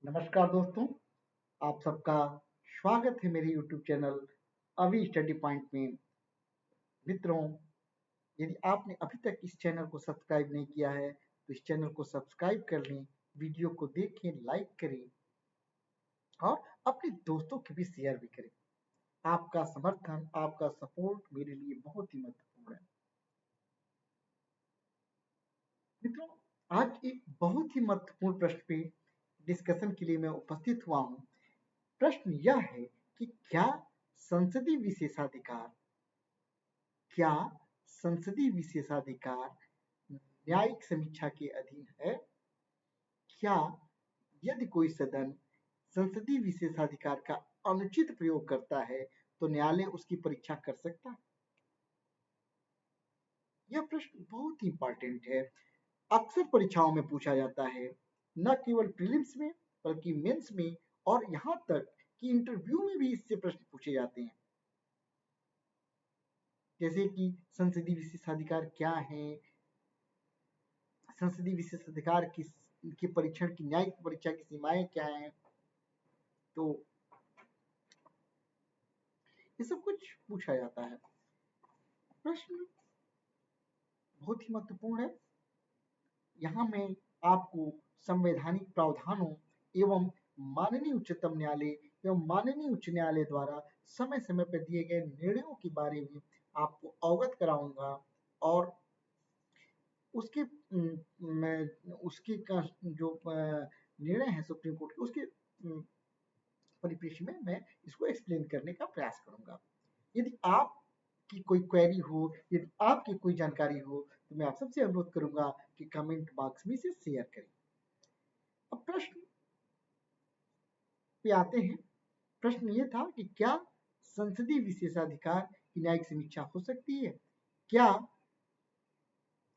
नमस्कार दोस्तों, आप सबका स्वागत है मेरे YouTube चैनल अभी स्टडी पॉइंट में। मित्रों, यदि आपने अभी तक इस चैनल को सब्सक्राइब नहीं किया है तो इस चैनल को सब्सक्राइब कर लें, वीडियो को देखें, लाइक करें और अपने दोस्तों के भी शेयर भी करें। आपका समर्थन, आपका सपोर्ट मेरे लिए बहुत ही महत्वपूर्ण है। मित्रों, आज एक बहुत ही महत्वपूर्ण प्रश्न पे डिस्कशन के लिए मैं उपस्थित हुआ हूँ। प्रश्न यह है कि संसदीय विशेषाधिकार क्या संसदीय विशेषाधिकार न्यायिक समीक्षा के अधीन है? क्या यदि कोई सदन संसदीय विशेषाधिकार का अनुचित प्रयोग करता है तो न्यायालय उसकी परीक्षा कर सकता है? यह प्रश्न बहुत ही इंपॉर्टेंट है। अक्सर परीक्षाओं में पूछा जाता है, न केवल प्रीलिम्स में बल्कि मेंस में और यहाँ तक कि इंटरव्यू में भी इससे प्रश्न पूछे जाते हैं। जैसे कि संसदीय विशेषाधिकार क्या है, संसदीय विशेषाधिकार के परीक्षण की न्यायिक परीक्षा की सीमाएं क्या हैं, तो ये सब कुछ पूछा जाता है। प्रश्न बहुत ही महत्वपूर्ण है। यहाँ मैं आपको संवैधानिक प्रावधानों एवं माननीय उच्चतम न्यायालय एवं माननीय उच्च न्यायालय द्वारा समय समय पर दिए गए निर्णयों के बारे में आपको अवगत कराऊंगा और उसके उसके का जो निर्णय है सुप्रीम कोर्ट के, उसके परिप्रेक्ष्य में मैं इसको एक्सप्लेन करने का प्रयास करूंगा। यदि आपकी कोई क्वेरी हो, यदि आपकी कोई जानकारी हो तो मैं आप सबसे अनुरोध करूंगा कि कमेंट बॉक्स में इसे शेयर करें। अब प्रश्न पे आते हैं। प्रश्न ये था कि क्या संसदीय विशेषाधिकार की न्यायिक समीक्षा हो सकती है? क्या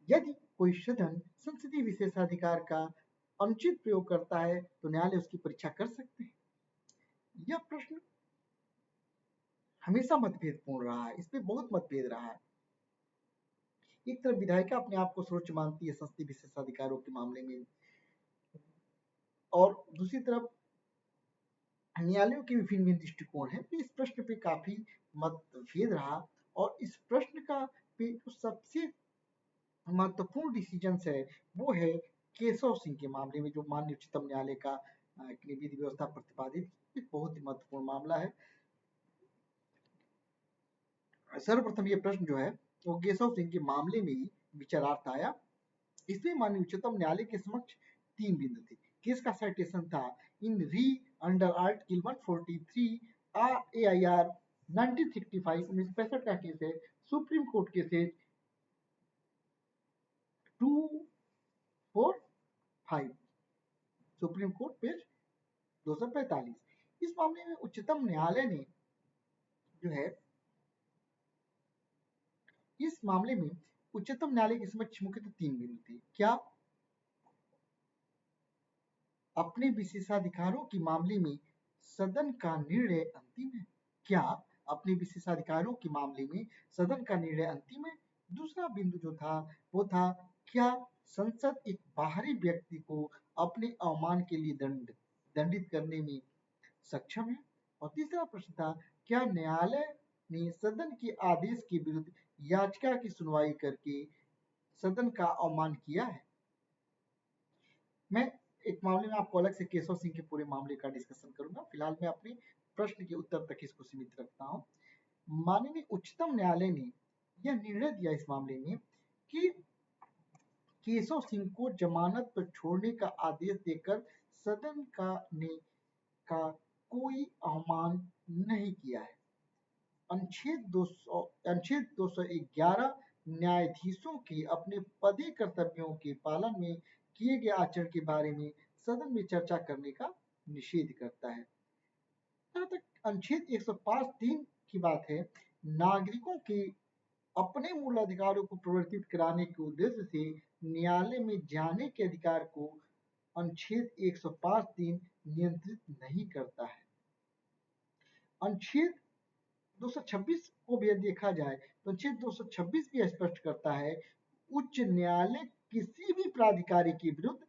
यदि कोई सदन संसदीय विशेषाधिकार का अनुचित प्रयोग करता है तो न्यायालय उसकी परीक्षा कर सकते हैं? यह प्रश्न हमेशा मतभेदपूर्ण रहा है, इसमें बहुत मतभेद रहा है। एक तरफ विधायिका अपने आप को सर्वोच्च मानती है संसदीय विशेषाधिकारों के मामले में, और दूसरी तरफ न्यायालयों के विभिन्न दृष्टिकोण हैं। तो इस प्रश्न पे काफी मतभेद रहा और इस प्रश्न का पे जो सबसे महत्वपूर्ण डिसीजन है वो है केशव सिंह के मामले में, जो माननीय उच्चतम न्यायालय का विधि व्यवस्था प्रतिपादित एक बहुत ही महत्वपूर्ण मामला है। सर्वप्रथम ये प्रश्न जो है वो केशव सिंह के मामले में ही विचारार्थ आया। इसमें माननीय उच्चतम न्यायालय के समक्ष 3 बिंदु थे। केस का साइटेशन था इन री अंडर आर्टिकल 143 AIR 1965 1965 का केस है। Supreme court cases 245, supreme court page 245। इस मामले में उच्चतम न्यायालय ने जो है इस मामले में उच्चतम न्यायालय के समक्ष मुख्यतः 3 बिंदु थे। क्या अपने विशेषाधिकारों के मामले में सदन का निर्णय अंतिम है? क्या अपने विशेषाधिकारों के मामले में सदन का निर्णय अंतिम है? दूसरा बिंदु जो था वो था, क्या संसद एक बाहरी व्यक्ति को अपने अवमान के लिए दंडित करने में सक्षम है? और तीसरा प्रश्न था, क्या न्यायालय ने सदन के आदेश के विरुद्ध याचिका की सुनवाई करके सदन का अवमान किया है? मैं एक मामले में आपको अलग से केशव सिंह के पूरे मामले का डिस्कशन करूंगा। फिलहाल मैं अपने प्रश्न के उत्तर तक इसको सीमित रखता हूँ। माननीय उच्चतम न्यायालय ने यह निर्णय दिया इस मामले में कि केशव सिंह को जमानत पर छोड़ने का आदेश देकर सदन का कोई अवमान नहीं किया है। अनुच्छेद 211 न्यायाधीशों के अपने पदे कर्तव्यों के पालन में किए गए आचरण के बारे में सदन में चर्चा करने का निषेध करता है। जहाँ तक अनुच्छेद 105(3) की बात है, नागरिकों के अपने मूल अधिकारों को प्रवर्तित कराने के उद्देश्य से न्यायालय में जाने के अधिकार को अनुच्छेद 105(3) नियंत्रित नहीं करता है। अनुच्छेद 226 को भी देखा जाए तो अनुच्छेद 226 भी स्पष्ट करता है, उच्च न्यायालय किसी भी प्राधिकारी के विरुद्ध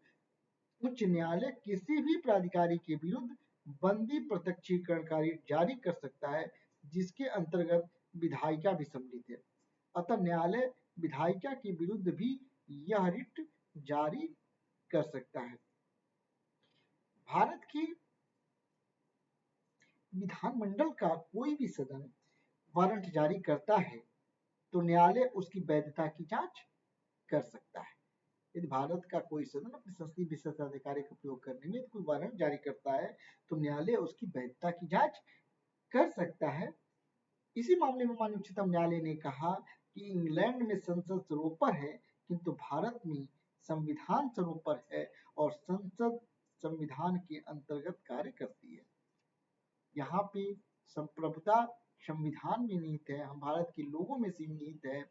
उच्च उच्च न्यायालय किसी भी प्राधिकारी के विरुद्ध बंदी प्रत्यक्षीकरण जारी कर सकता है जिसके अंतर्गत विधायिका भी सम्मिलित है। अतः न्यायालय विधायिका के विरुद्ध भी यह रिट जारी कर सकता है। भारत की विधानमंडल का कोई भी सदन वारंट जारी करता है तो न्यायालय उसकी वैधता की जांच कर सकता है। यदि भारत का कोई सदन अपने संसदीय विशेषाधिकार का प्रयोग करने में कोई वारंट जारी करता है तो न्यायालय उसकी वैधता की जांच कर सकता है। इसी मामले में माननीय उच्चतम न्यायालय ने कहा कि इंग्लैंड में संसद सर्वोपर है किंतु भारत में संविधान सर्वोपर है और संसद संविधान के अंतर्गत कार्य करती है। यहाँ पे संप्रभुता संविधान में निहित है, हम भारत के लोगों में से निहित है।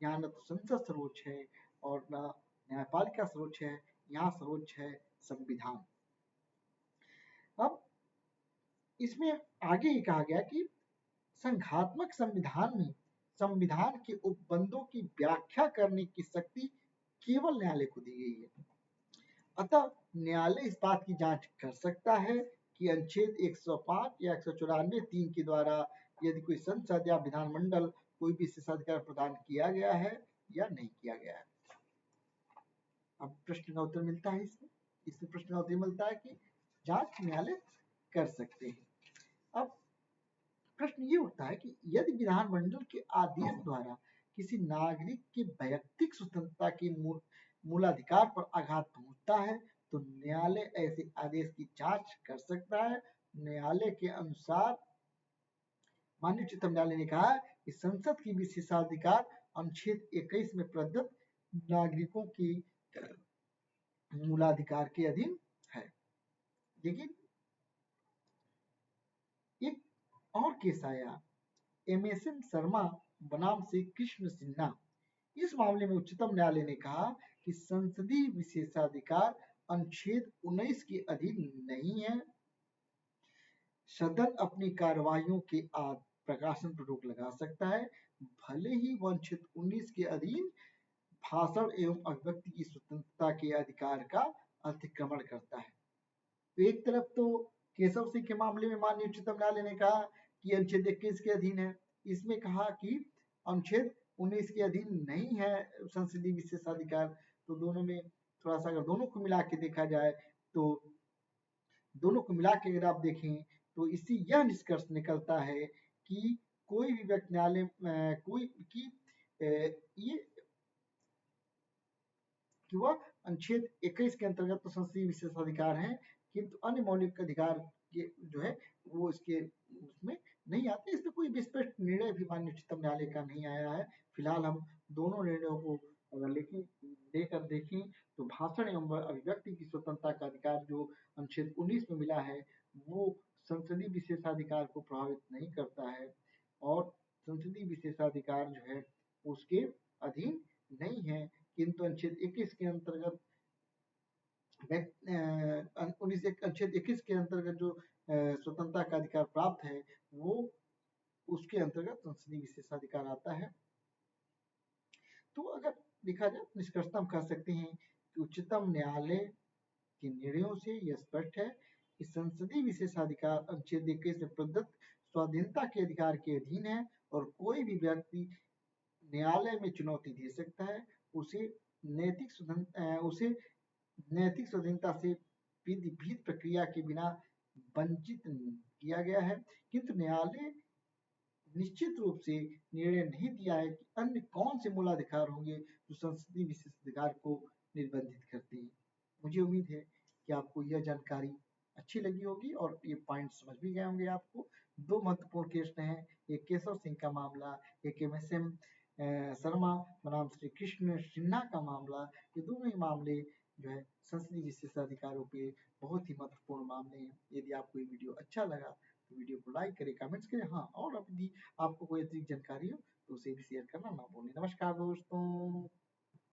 यहाँ न तो संसद सर्वोच्च है और न न्यायपालिका सर्वोच्च है, यहाँ सर्वोच्च है संविधान। अब इसमें आगे ये कहा गया कि संघात्मक संविधान में संविधान के उपबंधों की व्याख्या करने की शक्ति केवल न्यायालय को दी गई है। अतः न्यायालय इस बात की जांच कर सकता है कि अनुच्छेद 105 या 194(3) के द्वारा यदि कोई संसद या विधानमंडल कोई विशेषाधिकार प्रदान किया गया है या नहीं किया गया है। अब प्रश्न का उत्तर मिलता है इसमें प्रश्न का उत्तर मिलता है कि जांच न्यायालय कर सकते हैं। अब प्रश्न ये उठता है कि यदि विधानमंडल के आदेश द्वारा किसी नागरिक की वैयक्तिक स्वतंत्रता के मूलाधिकार पर आघात पहुंचता है तो न्यायालय ऐसे आदेश की जांच कर सकता है। न्यायालय के अनुसार माननीय उच्चतम न्यायालय ने कहा कि संसद की विशेषाधिकार अनुच्छेद 21 में प्रदत्त नागरिकों की मूलाधिकार के अधीन है। लेकिन एक और केस आया MSN शर्मा बनाम से कृष्ण सिन्हा। इस मामले में उच्चतम न्यायालय ने कहा कि संसदीय विशेषाधिकार अनुच्छेद 19 के अधीन नहीं है। सदन अपनी कार्यवाहियों के प्रकाशन पर रोक लगा सकता है भले ही वह अनुच्छेद 19 के अधीन भाषण एवं अभिव्यक्ति की स्वतंत्रता के अधिकार का अतिक्रमण करता है। तो एक तरफ तो केशव सिंह के मामले में माननीय उच्चतम न्यायालय ने कहा कि अनुच्छेद 21 के अधीन है, इसमें कहा कि अनुच्छेद 19 के अधीन नहीं है संसदीय विशेषाधिकार। तो दोनों में थोड़ा सा अगर दोनों को मिला के देखा जाए तो दोनों को मिला के अगर आप देखें तो इससे यह निष्कर्ष निकलता है कि कोई भी व्यक्ति न्यायालय कोई की ये कि वह अनुच्छेद 21 के अंतर्गत तो संसदीय विशेषाधिकार हैं किंतु अन्य मौलिक अधिकार के जो है वो इसके उसमें नहीं आते। इसमें कोई विस्पष्ट निर्णय भी माननीय उच्चतम न्यायालय का नहीं आया है। फिलहाल हम दोनों निर्णयों को अगर लेकर देखें तो भाषण एवं अभिव्यक्ति की स्वतंत्रता का अधिकार जो अनुच्छेद 19 में मिला है वो संसदीय विशेषाधिकार को प्रभावित नहीं करता है और संसदीय विशेषाधिकार जो है उसके अधीन नहीं है। किंतु अनुच्छेद 21 के अंतर्गत अनुच्छेद 21 के अंतर्गत जो स्वतंत्रता का अधिकार प्राप्त है वो उसके अंतर्गत संसदीय विशेषाधिकार आता है। तो अगर देखा जाए निष्कर्षतः हम कह सकते हैं कि उच्चतम न्यायालय के निर्णयों से यह स्पष्ट है कि संसदीय विशेषाधिकार अनुच्छेद 21 में प्रदत्त स्वाधीनता के अधिकार के अधीन है और कोई भी व्यक्ति न्यायालय में चुनौती दे सकता है उसे नैतिक स्वाधीनता से विधित प्रक्रिया के बिना वंचित किया गया है। किंतु न्यायालय निश्चित रूप से निर्णय नहीं दिया है कि अन्य कौन से मूलाधिकार होंगे जो संसदीय विशेषाधिकार को निर्बंधित करते हैं। मुझे उम्मीद है कि आपको यह जानकारी अच्छी लगी होगी और ये पॉइंट समझ भी गए होंगे। आपको दो महत्वपूर्ण केस हैं, एक केशव सिंह का मामला, एक MSM शर्मा बनाम श्री कृष्ण सिन्हा का मामला। ये दोनों ही मामले जो है संसदीय विशेषाधिकारों पे बहुत ही महत्वपूर्ण मामले हैं। यदि आपको ये वीडियो अच्छा लगा तो वीडियो को लाइक करें, कमेंट्स करें। हाँ, और यदि आपको कोई अतिरिक्त जानकारी हो तो उसे भी शेयर करना ना भूलें। नमस्कार दोस्तों।